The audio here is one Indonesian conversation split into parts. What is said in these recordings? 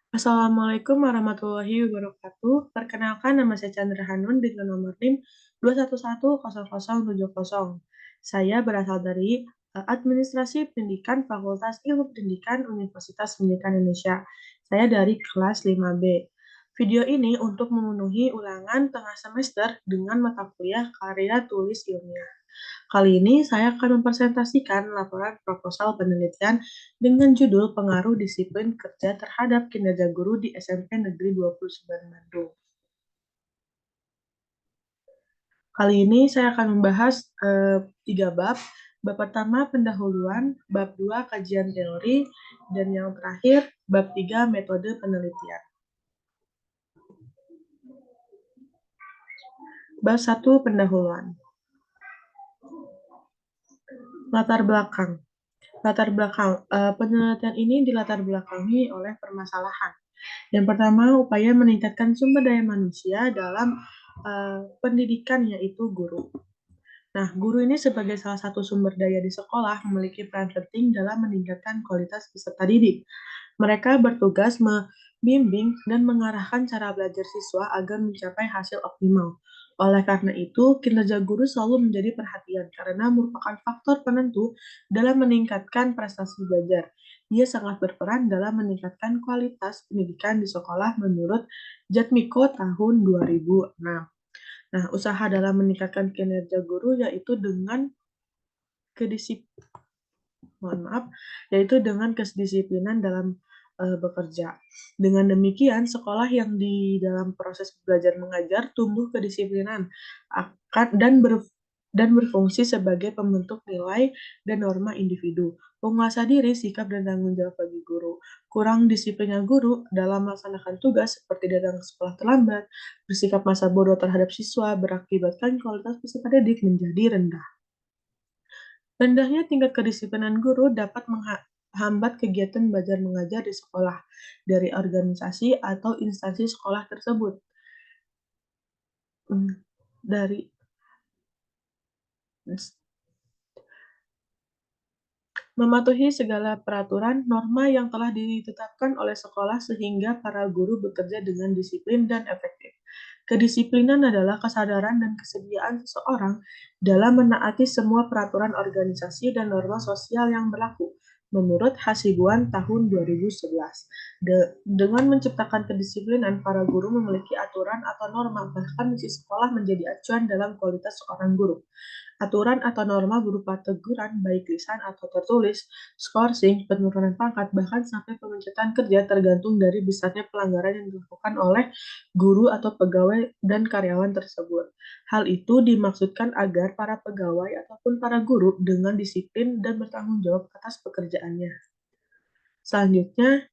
Assalamualaikum warahmatullahi wabarakatuh. Perkenalkan nama saya Chandra Hanun dengan nomor NIM 2110070. Saya berasal dari Administrasi Pendidikan Fakultas Ilmu Pendidikan Universitas Pendidikan Indonesia. Saya dari kelas 5B. Video ini untuk memenuhi ulangan tengah semester dengan mata kuliah karya tulis ilmiah. Kali ini saya akan mempresentasikan laporan proposal penelitian dengan judul Pengaruh Disiplin Kerja Terhadap Kinerja Guru di SMP Negeri 29 Bandung. Kali ini saya akan membahas 3 bab. Bab pertama pendahuluan, bab 2 kajian teori, dan yang terakhir bab 3 metode penelitian. Bab 1 pendahuluan. Latar belakang. Penelitian ini dilatar belakangi oleh permasalahan. Yang pertama, upaya meningkatkan sumber daya manusia dalam pendidikan, yaitu guru. Nah, guru ini sebagai salah satu sumber daya di sekolah memiliki peran penting dalam meningkatkan kualitas peserta didik. Mereka bertugas membimbing dan mengarahkan cara belajar siswa agar mencapai hasil optimal. Oleh karena itu, kinerja guru selalu menjadi perhatian karena merupakan faktor penentu dalam meningkatkan prestasi belajar. Dia sangat berperan dalam meningkatkan kualitas pendidikan di sekolah menurut Jatmiko tahun 2006. Nah, usaha dalam meningkatkan kinerja guru yaitu dengan kedisip mohon maaf, yaitu dengan kedisiplinan dalam bekerja. Dengan demikian, sekolah yang di dalam proses belajar mengajar tumbuh kedisiplinan akan dan berfungsi sebagai pembentuk nilai dan norma individu. Penguasa diri, sikap dan tanggung jawab bagi guru. Kurang disiplinnya guru dalam melaksanakan tugas seperti datang ke sekolah terlambat, bersikap masa bodoh terhadap siswa, berakibatkan kualitas peserta didik menjadi rendah. Rendahnya tingkat kedisiplinan guru dapat menghambat kegiatan belajar mengajar di sekolah dari organisasi atau instansi sekolah tersebut. Dari mematuhi segala peraturan norma yang telah ditetapkan oleh sekolah sehingga para guru bekerja dengan disiplin dan efektif. Kedisiplinan adalah kesadaran dan kesediaan seseorang dalam menaati semua peraturan organisasi dan norma sosial yang berlaku. Menurut Hasibuan tahun 2011, dengan menciptakan kedisiplinan, para guru memiliki aturan atau norma, bahkan misi sekolah menjadi acuan dalam kualitas seorang guru. Aturan atau norma berupa teguran, baik lisan atau tertulis, skorsing, penurunan pangkat, bahkan sampai pemecatan kerja tergantung dari besarnya pelanggaran yang dilakukan oleh guru atau pegawai dan karyawan tersebut. Hal itu dimaksudkan agar para pegawai ataupun para guru dengan disiplin dan bertanggung jawab atas pekerjaannya. Selanjutnya,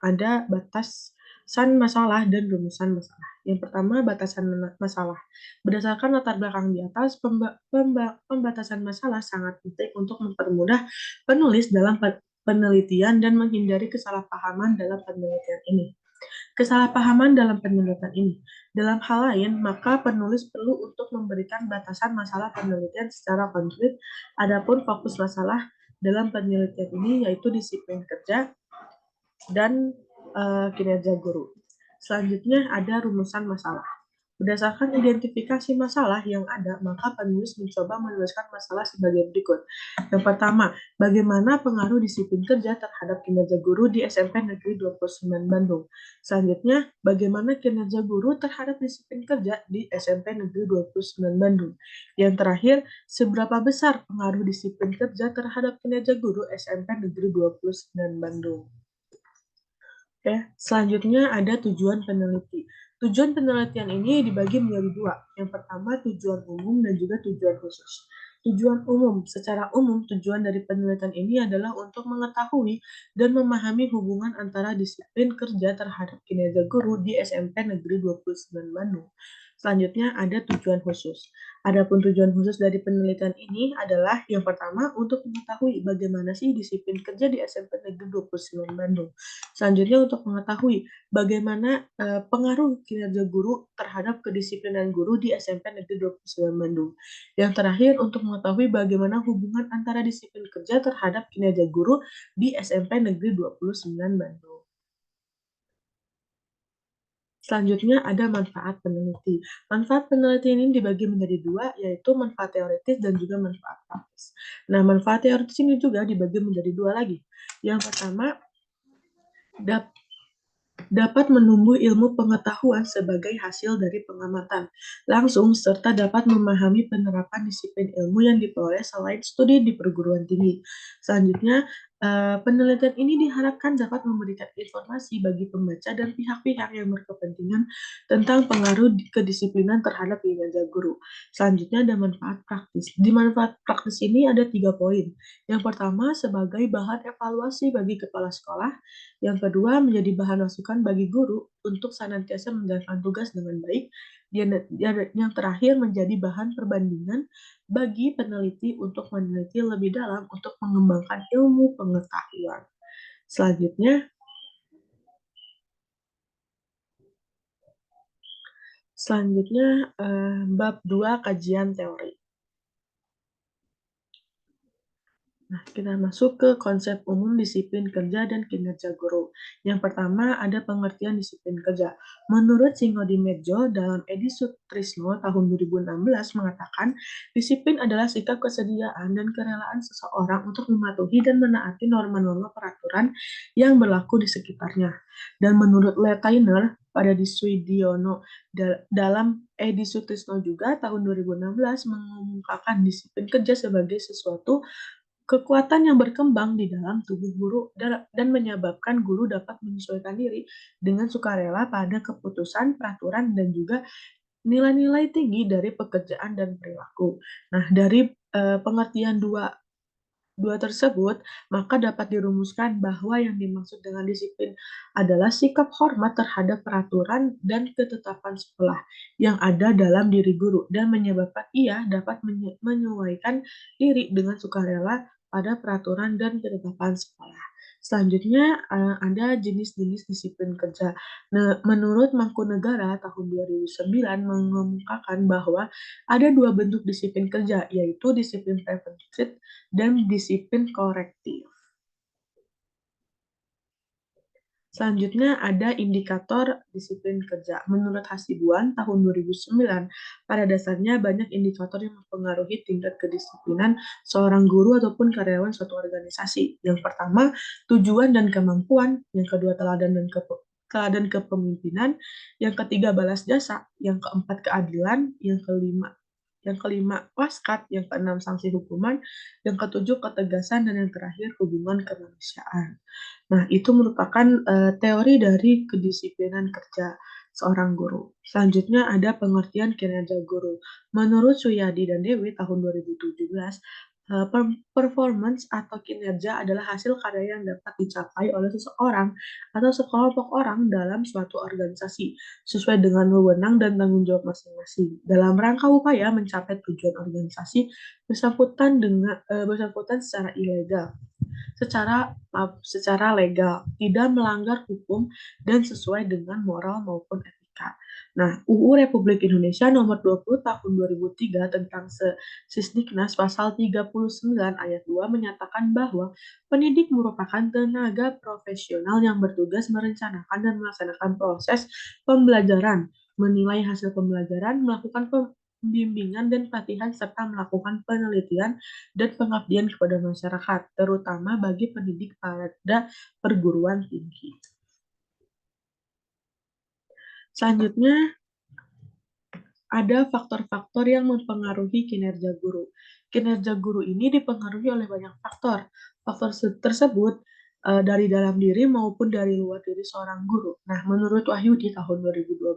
ada batasan masalah dan rumusan masalah. Yang pertama, batasan masalah. Berdasarkan latar belakang di atas, pembatasan masalah sangat penting untuk mempermudah penulis dalam penelitian dan menghindari kesalahpahaman dalam penelitian ini. Kesalahpahaman dalam penelitian ini. Dalam hal lain, maka penulis perlu untuk memberikan batasan masalah penelitian secara konkret. Adapun fokus masalah dalam penelitian ini yaitu disiplin kerja dan kinerja guru. Selanjutnya ada rumusan masalah. Berdasarkan identifikasi masalah yang ada, maka penulis mencoba menuliskan masalah sebagai berikut. Yang pertama, bagaimana pengaruh disiplin kerja terhadap kinerja guru di SMP Negeri 29 Bandung. Selanjutnya, bagaimana kinerja guru terhadap disiplin kerja di SMP Negeri 29 Bandung. Yang terakhir, seberapa besar pengaruh disiplin kerja terhadap kinerja guru SMP Negeri 29 Bandung. Oke, selanjutnya ada tujuan peneliti. Tujuan penelitian ini dibagi menjadi dua. Yang pertama tujuan umum dan juga tujuan khusus. Tujuan umum, secara umum tujuan dari penelitian ini adalah untuk mengetahui dan memahami hubungan antara disiplin kerja terhadap kinerja guru di SMP Negeri 29 Bandung. Selanjutnya ada tujuan khusus. Adapun tujuan khusus dari penelitian ini adalah yang pertama untuk mengetahui bagaimana sih disiplin kerja di SMP Negeri 29 Bandung. Selanjutnya untuk mengetahui bagaimana pengaruh kinerja guru terhadap kedisiplinan guru di SMP Negeri 29 Bandung. Yang terakhir untuk mengetahui bagaimana hubungan antara disiplin kerja terhadap kinerja guru di SMP Negeri 29 Bandung. Selanjutnya ada manfaat peneliti. Manfaat peneliti ini dibagi menjadi dua, yaitu manfaat teoritis dan juga manfaat praktis. Nah, manfaat teoritis ini juga dibagi menjadi dua lagi. Yang pertama, dapat menumbuh ilmu pengetahuan sebagai hasil dari pengamatan langsung serta dapat memahami penerapan disiplin ilmu yang diperoleh selain studi di perguruan tinggi. Selanjutnya, penelitian ini diharapkan dapat memberikan informasi bagi pembaca dan pihak-pihak yang berkepentingan tentang pengaruh kedisiplinan terhadap kinerja guru. Selanjutnya ada manfaat praktis. Di manfaat praktis ini ada 3 poin. Yang pertama, sebagai bahan evaluasi bagi kepala sekolah. Yang kedua, menjadi bahan masukan bagi guru untuk senantiasa menjalankan tugas dengan baik. Yang terakhir, menjadi bahan perbandingan bagi peneliti untuk meneliti lebih dalam untuk mengembangkan ilmu pengetahuan. Selanjutnya, bab 2 kajian teori. Nah, kita masuk ke konsep umum disiplin kerja dan kinerja guru. Yang pertama, ada pengertian disiplin kerja. Menurut Singodimedjo dalam Edi Sutrisno tahun 2016 mengatakan, disiplin adalah sikap kesediaan dan kerelaan seseorang untuk mematuhi dan menaati norma-norma peraturan yang berlaku di sekitarnya. Dan menurut Letainer, pada Diswidiono dalam Edi Sutrisno juga tahun 2016 mengumumkakan disiplin kerja sebagai sesuatu kekuatan yang berkembang di dalam tubuh guru dan menyebabkan guru dapat menyesuaikan diri dengan sukarela pada keputusan, peraturan, dan juga nilai-nilai tinggi dari pekerjaan dan perilaku. Nah, dari pengertian dua dua tersebut, maka dapat dirumuskan bahwa yang dimaksud dengan disiplin adalah sikap hormat terhadap peraturan dan ketetapan sekolah yang ada dalam diri guru dan menyebabkan ia dapat menyesuaikan diri dengan sukarela pada peraturan dan ketetapan sekolah. Selanjutnya ada jenis-jenis disiplin kerja. Nah, menurut Mangkunegara tahun 2009 mengemukakan bahwa ada 2 bentuk disiplin kerja, yaitu disiplin preventif dan disiplin korektif. Selanjutnya ada indikator disiplin kerja. Menurut Hasibuan tahun 2009, pada dasarnya banyak indikator yang mempengaruhi tingkat kedisiplinan seorang guru ataupun karyawan suatu organisasi. Yang pertama, tujuan dan kemampuan. Yang kedua, teladan kepemimpinan. Yang ketiga, balas jasa. Yang keempat, keadilan. Yang kelima, waskat. Yang keenam, sanksi hukuman. Yang ketujuh, ketegasan. Dan yang terakhir, hubungan kemanusiaan. Nah, itu merupakan teori dari kedisiplinan kerja seorang guru. Selanjutnya ada pengertian kinerja guru. Menurut Suyadi dan Dewi tahun 2017, performance atau kinerja adalah hasil karya yang dapat dicapai oleh seseorang atau sekelompok orang dalam suatu organisasi sesuai dengan wewenang dan tanggung jawab masing-masing dalam rangka upaya mencapai tujuan organisasi bersangkutan secara ilegal secara legal, tidak melanggar hukum dan sesuai dengan moral maupun etika. Nah, UU Republik Indonesia nomor 20 tahun 2003 tentang Sisdiknas pasal 39 ayat 2 menyatakan bahwa pendidik merupakan tenaga profesional yang bertugas merencanakan dan melaksanakan proses pembelajaran, menilai hasil pembelajaran, melakukan pembimbingan dan pelatihan serta melakukan penelitian dan pengabdian kepada masyarakat, terutama bagi pendidik pada perguruan tinggi. Selanjutnya, ada faktor-faktor yang mempengaruhi kinerja guru. Kinerja guru ini dipengaruhi oleh banyak faktor. Faktor tersebut dari dalam diri maupun dari luar diri seorang guru. Nah, menurut Wahyu di tahun 2012,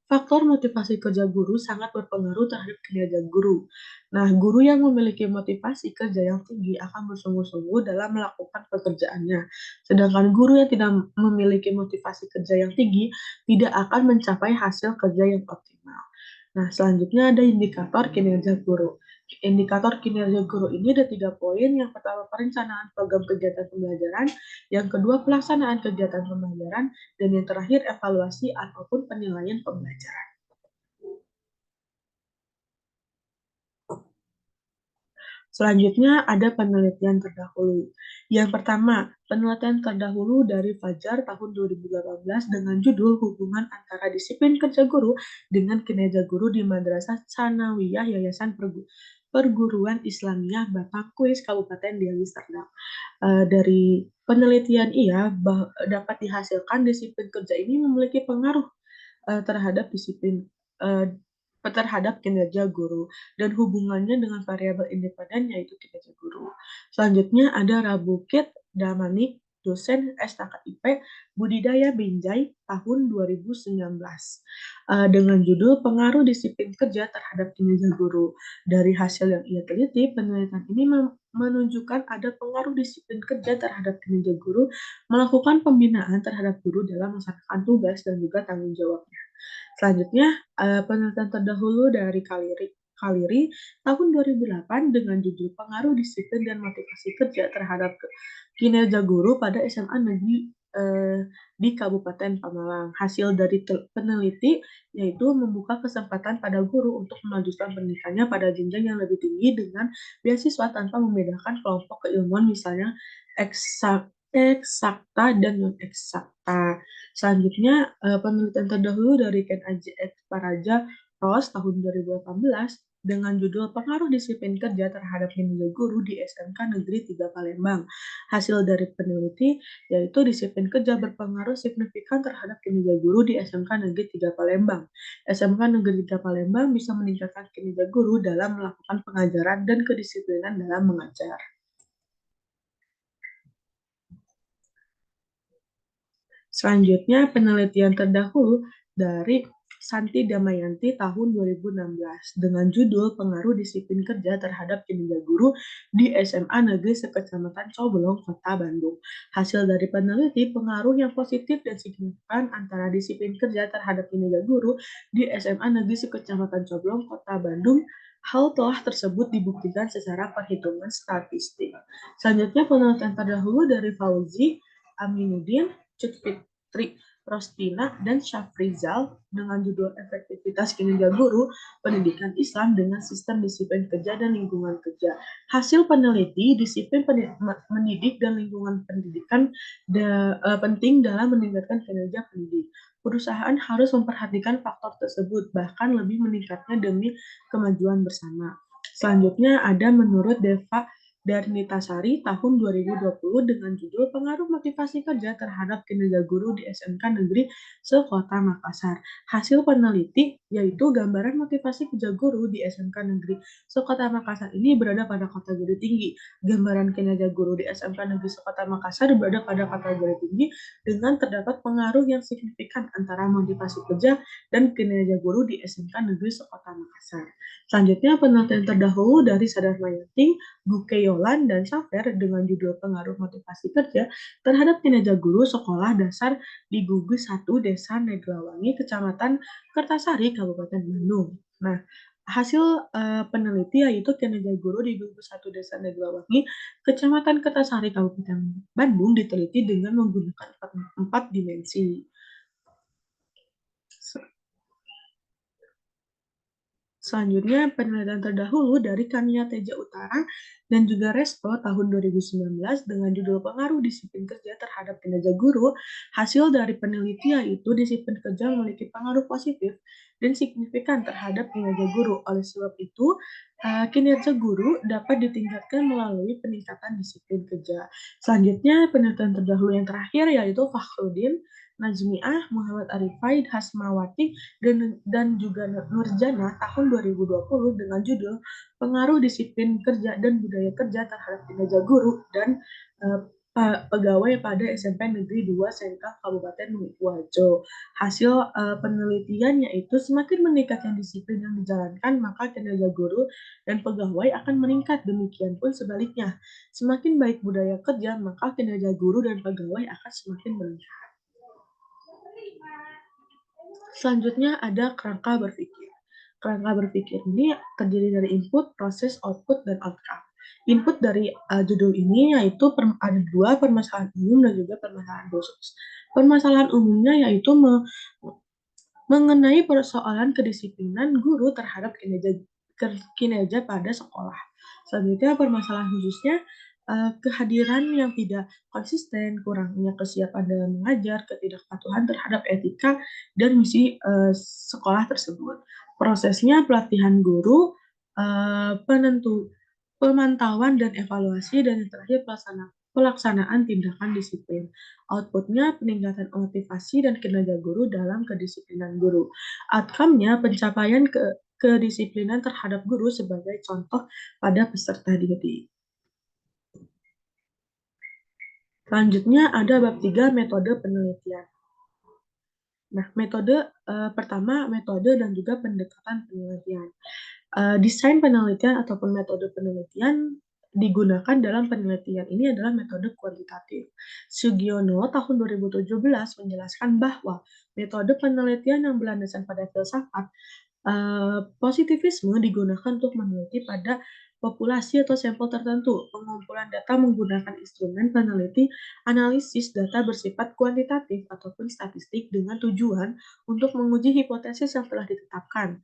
faktor motivasi kerja guru sangat berpengaruh terhadap kinerja guru. Nah, guru yang memiliki motivasi kerja yang tinggi akan bersungguh-sungguh dalam melakukan pekerjaannya. Sedangkan guru yang tidak memiliki motivasi kerja yang tinggi tidak akan mencapai hasil kerja yang optimal. Nah, selanjutnya ada indikator kinerja guru. Indikator kinerja guru ini ada 3 poin. Yang pertama, perencanaan program kegiatan pembelajaran. Yang kedua, pelaksanaan kegiatan pembelajaran. Dan yang terakhir, evaluasi ataupun penilaian pembelajaran. Selanjutnya ada penelitian terdahulu. Yang pertama, penelitian terdahulu dari Fajar tahun 2018 dengan judul Hubungan Antara Disiplin Kerja Guru dengan Kinerja Guru di Madrasah Tsanawiyah Yayasan Perguruan Islamiyah Bapak Kuis Kabupaten Deli Serdang. Dari penelitian dapat dihasilkan disiplin kerja ini memiliki pengaruh terhadap disiplin uh, terhadap kinerja guru dan hubungannya dengan variabel independen yaitu kinerja guru. Selanjutnya ada Rabukit Damanik, dosen STKIP Budidaya Binjai tahun 2019 dengan judul Pengaruh Disiplin Kerja Terhadap Kinerja Guru. Dari hasil yang ia teliti, penelitian ini menunjukkan ada pengaruh disiplin kerja terhadap kinerja guru, melakukan pembinaan terhadap guru dalam melaksanakan tugas dan juga tanggung jawabnya. Selanjutnya, penelitian terdahulu dari Kaliri tahun 2008 dengan judul Pengaruh Disiplin dan Motivasi Kerja Terhadap Kinerja Guru pada SMA Negeri di Kabupaten Pemalang. Hasil dari peneliti yaitu membuka kesempatan pada guru untuk melanjutkan pendidikannya pada jenjang yang lebih tinggi dengan beasiswa tanpa membedakan kelompok keilmuan misalnya eksakta dan non-eksakta. Selanjutnya, penelitian terdahulu dari Ken AJX Paraja Ros tahun 2018 dengan judul Pengaruh Disiplin Kerja Terhadap Kinerja Guru di SMK Negeri 3 Palembang. Hasil dari peneliti yaitu disiplin kerja berpengaruh signifikan terhadap kinerja guru di SMK Negeri 3 Palembang. SMK Negeri 3 Palembang bisa meningkatkan kinerja guru dalam melakukan pengajaran dan kedisiplinan dalam mengajar. Selanjutnya, penelitian terdahulu dari Santi Damayanti tahun 2016 dengan judul Pengaruh Disiplin Kerja Terhadap Kinerja Guru di SMA Negeri Sekecamatan Coblong, Kota Bandung. Hasil dari peneliti pengaruh yang positif dan signifikan antara disiplin kerja terhadap kinerja guru di SMA Negeri Sekecamatan Coblong, Kota Bandung. Hal telah tersebut dibuktikan secara perhitungan statistik. Selanjutnya penelitian terdahulu dari Fauzi Aminuddin, Fitri Rostina, dan Syafrizal dengan judul Efektivitas Kinerja Guru Pendidikan Islam dengan Sistem Disiplin Kerja dan Lingkungan Kerja. Hasil peneliti, disiplin mendidik dan lingkungan pendidikan penting dalam meningkatkan kinerja pendidik. Perusahaan harus memperhatikan faktor tersebut, bahkan lebih meningkatnya demi kemajuan bersama. Selanjutnya ada menurut Deva Darnitasari tahun 2020 dengan judul Pengaruh Motivasi Kerja Terhadap Kinerja Guru di SMK Negeri Sekota Makassar. Hasil peneliti yaitu gambaran motivasi kerja guru di SMK Negeri Sekota Makassar ini berada pada kategori tinggi. Gambaran kinerja guru di SMK Negeri Sekota Makassar berada pada kategori tinggi dengan terdapat pengaruh yang signifikan antara motivasi kerja dan kinerja guru di SMK Negeri Sekota Makassar. Selanjutnya penelitian terdahulu dari Sadar Mayanti, Buke Yolan, dan Safer dengan judul Pengaruh Motivasi Kerja terhadap Kinerja Guru Sekolah Dasar di Gugus 1 Desa Neglawangi, Kecamatan Kertasari, Kabupaten Bandung. Nah, hasil peneliti yaitu kinerja guru di Gugus 1 Desa Neglawangi, Kecamatan Kertasari, Kabupaten Bandung diteliti dengan menggunakan 4 dimensi. Selanjutnya, penelitian terdahulu dari Kania Teja Utara dan juga Resto tahun 2019 dengan judul Pengaruh Disiplin Kerja Terhadap Kinerja Guru. Hasil dari peneliti yaitu disiplin kerja memiliki pengaruh positif dan signifikan terhadap kinerja guru. Oleh sebab itu, kinerja guru dapat ditingkatkan melalui peningkatan disiplin kerja. Selanjutnya, penelitian terdahulu yang terakhir yaitu Fakhrudin, Najmiah, Muhammad Arifai, Hasmawati, dan juga Nurjana tahun 2020 dengan judul Pengaruh Disiplin Kerja dan Budaya Kerja Terhadap Kinerja Guru dan Pegawai pada SMP Negeri 2 Sengkang Kabupaten Wajo. Hasil penelitian yaitu semakin meningkatnya disiplin yang dijalankan, maka kinerja guru dan pegawai akan meningkat. Demikian pun sebaliknya, semakin baik budaya kerja, maka kinerja guru dan pegawai akan semakin meningkat. Selanjutnya ada kerangka berpikir. Kerangka berpikir ini terdiri dari input, proses, output, dan outcome. Input dari judul ini yaitu ada 2 permasalahan umum dan juga permasalahan khusus. Permasalahan umumnya yaitu mengenai persoalan kedisiplinan guru terhadap kinerja pada sekolah. Selanjutnya, permasalahan khususnya kehadiran yang tidak konsisten, kurangnya kesiapan dalam mengajar, ketidakpatuhan terhadap etika dan misi sekolah tersebut. Prosesnya pelatihan guru, pemantauan dan evaluasi, dan yang terakhir pelaksanaan tindakan disiplin. Outputnya peningkatan motivasi dan kinerja guru dalam kedisiplinan guru. Outcome-nya pencapaian kedisiplinan terhadap guru sebagai contoh pada peserta didik. Selanjutnya ada bab 3 metode penelitian. Nah, metode pertama, metode dan juga pendekatan penelitian. Desain penelitian ataupun metode penelitian digunakan dalam penelitian ini adalah metode kuantitatif. Sugiono tahun 2017 menjelaskan bahwa metode penelitian yang berlandaskan pada filsafat positivisme digunakan untuk meneliti pada populasi atau sampel tertentu. Pengumpulan data menggunakan instrumen peneliti analisis data bersifat kuantitatif ataupun statistik dengan tujuan untuk menguji hipotesis yang telah ditetapkan.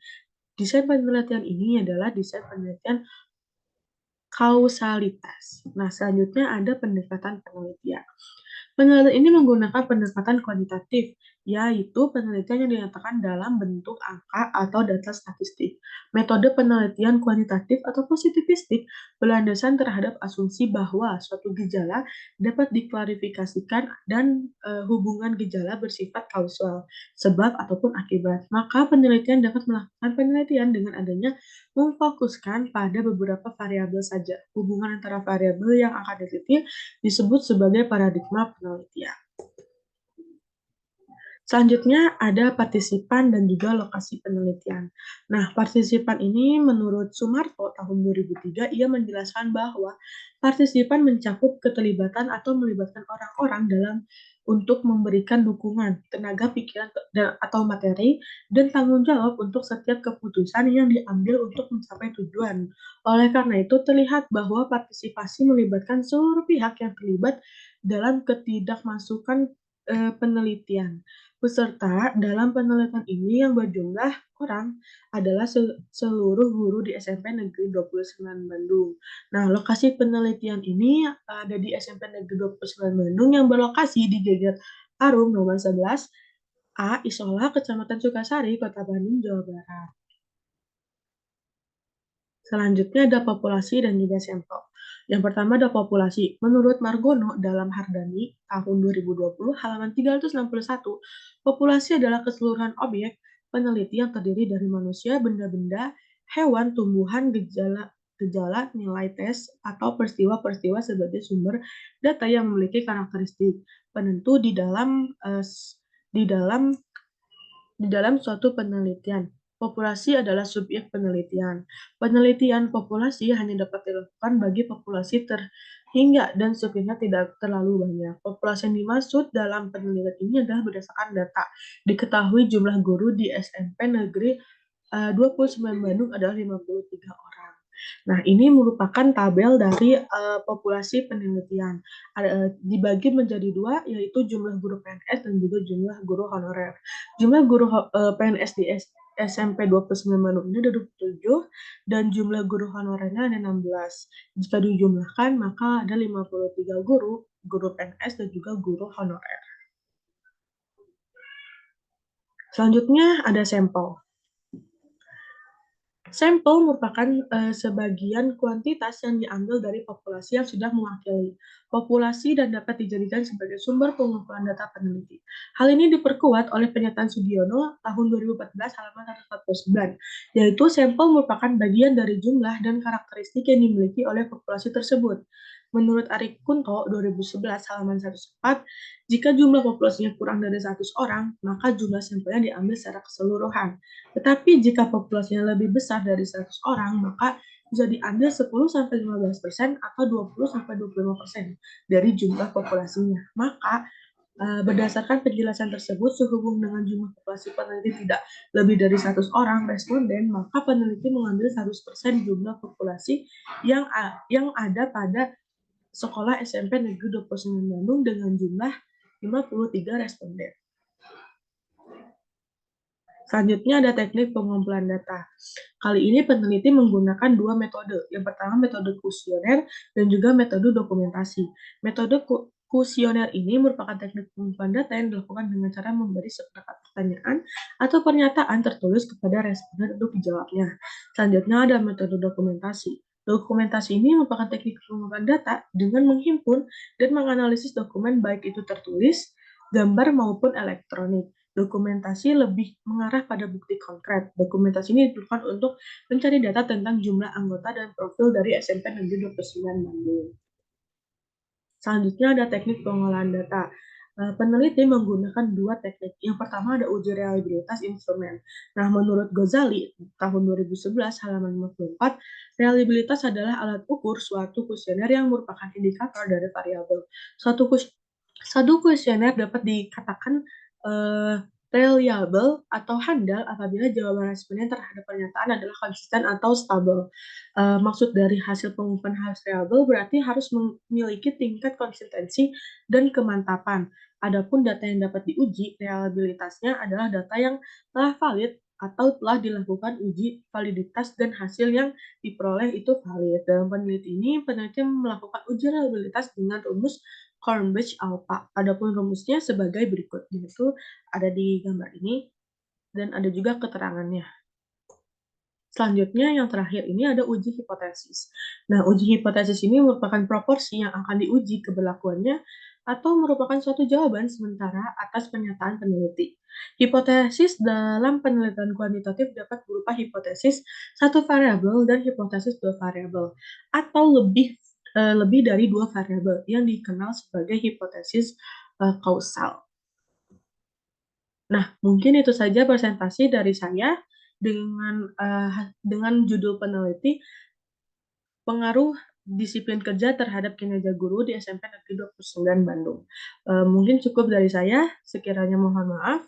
Desain penelitian ini adalah desain penelitian kausalitas. Nah, selanjutnya ada pendekatan penelitian. Penelitian ini menggunakan pendekatan kuantitatif, yaitu penelitian yang dinyatakan dalam bentuk angka atau data statistik. Metode penelitian kuantitatif atau positivistik berlandaskan terhadap asumsi bahwa suatu gejala dapat diklarifikasikan dan hubungan gejala bersifat kausal, sebab ataupun akibat. Maka penelitian dapat melakukan penelitian dengan adanya memfokuskan pada beberapa variabel saja. Hubungan antara variabel yang akan diteliti disebut sebagai paradigma penelitian. Selanjutnya ada partisipan dan juga lokasi penelitian. Nah, partisipan ini menurut Sumarto tahun 2003, ia menjelaskan bahwa partisipan mencakup keterlibatan atau melibatkan orang-orang dalam untuk memberikan dukungan, tenaga pikiran atau materi, dan tanggung jawab untuk setiap keputusan yang diambil untuk mencapai tujuan. Oleh karena itu, terlihat bahwa partisipasi melibatkan seluruh pihak yang terlibat dalam ketidakmasukan penelitian. Peserta dalam penelitian ini yang berjumlah orang adalah seluruh guru di SMP Negeri 29 Bandung. Nah, lokasi penelitian ini ada di SMP Negeri 29 Bandung yang berlokasi di Geger Arum nomor 11 A Isola, Kecamatan Sukasari, Kota Bandung, Jawa Barat. Selanjutnya ada populasi dan juga sampel. Yang pertama ada populasi. Menurut Margono dalam Hardani tahun 2020 halaman 361, populasi adalah keseluruhan objek peneliti yang terdiri dari manusia, benda-benda, hewan, tumbuhan, gejala, nilai tes, atau peristiwa-peristiwa sebagai sumber data yang memiliki karakteristik penentu di dalam suatu penelitian. Populasi adalah subjek penelitian. Penelitian populasi hanya dapat dilakukan bagi populasi terhingga dan subjeknya tidak terlalu banyak. Populasi yang dimaksud dalam penelitian ini adalah berdasarkan data. Diketahui jumlah guru di SMP Negeri 29 Bandung adalah 53 orang. Nah, ini merupakan tabel dari populasi penelitian. Dibagi menjadi dua, yaitu jumlah guru PNS dan juga jumlah guru honorer. Jumlah guru PNS di SMP 29 Bandung ini ada 27 dan jumlah guru honorernya ada 16. Jika dijumlahkan maka ada 53 guru PNS dan juga guru honorer. Selanjutnya ada sampel. Sampel merupakan sebagian kuantitas yang diambil dari populasi yang sudah mewakili populasi dan dapat dijadikan sebagai sumber pengumpulan data peneliti. Hal ini diperkuat oleh pernyataan Sugiono tahun 2014 halaman 149, yaitu sampel merupakan bagian dari jumlah dan karakteristik yang dimiliki oleh populasi tersebut. Menurut Ari Kunto 2011 halaman 104, jika jumlah populasinya kurang dari 100 orang, maka jumlah sampelnya diambil secara keseluruhan. Tetapi jika populasinya lebih besar dari 100 orang, maka bisa diambil 10-15% atau 20-25% dari jumlah populasinya. Maka berdasarkan penjelasan tersebut, sehubung dengan jumlah populasi peneliti tidak lebih dari 100 orang responden, maka peneliti mengambil 100% jumlah populasi yang ada pada sekolah SMP Negeri 29 Bandung dengan jumlah 53 responden. Selanjutnya ada teknik pengumpulan data. Kali ini peneliti menggunakan dua metode. Yang pertama metode kuesioner dan juga metode dokumentasi. Metode kuesioner ini merupakan teknik pengumpulan data yang dilakukan dengan cara memberi seperangkat pertanyaan atau pernyataan tertulis kepada responden untuk dijawabnya. Selanjutnya ada metode dokumentasi. Dokumentasi ini merupakan teknik pengumpulan data dengan menghimpun dan menganalisis dokumen baik itu tertulis, gambar maupun elektronik. Dokumentasi lebih mengarah pada bukti konkret. Dokumentasi ini diperlukan untuk mencari data tentang jumlah anggota dan profil dari SMP Negeri 29 Bandung. Selanjutnya ada teknik pengolahan data. Peneliti menggunakan dua teknik. Yang pertama ada uji reliabilitas instrumen. Nah, menurut Ghazali tahun 2011 halaman 54, reliabilitas adalah alat ukur suatu kuesioner yang merupakan indikator dari variabel. Suatu kuesioner dapat dikatakan uh, reliable atau handal apabila jawaban responden terhadap pernyataan adalah konsisten atau stabil. Maksud dari hasil pengumpulan harus reliable berarti harus memiliki tingkat konsistensi dan kemantapan. Adapun data yang dapat diuji, reliabilitasnya adalah data yang telah valid atau telah dilakukan uji validitas dan hasil yang diperoleh itu valid. Dalam penelitian ini, peneliti melakukan uji reliabilitas dengan rumus Cronbridge-Alpha. Adapun rumusnya sebagai berikut, yaitu ada di gambar ini dan ada juga keterangannya. Selanjutnya yang terakhir ini ada uji hipotesis. Nah, uji hipotesis ini merupakan proporsi yang akan diuji keberlakuannya atau merupakan suatu jawaban sementara atas pernyataan peneliti. Hipotesis dalam penelitian kuantitatif dapat berupa hipotesis satu variabel dan hipotesis dua variabel atau lebih dari dua variabel yang dikenal sebagai hipotesis kausal. Nah, mungkin itu saja presentasi dari saya dengan judul peneliti pengaruh disiplin kerja terhadap kinerja guru di SMP Negeri 29 Bandung. Mungkin cukup dari saya. Sekiranya mohon maaf.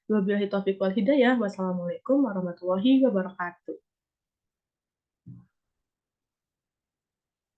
Wabillahi taufiq wal hidayah. Wassalamualaikum warahmatullahi wabarakatuh.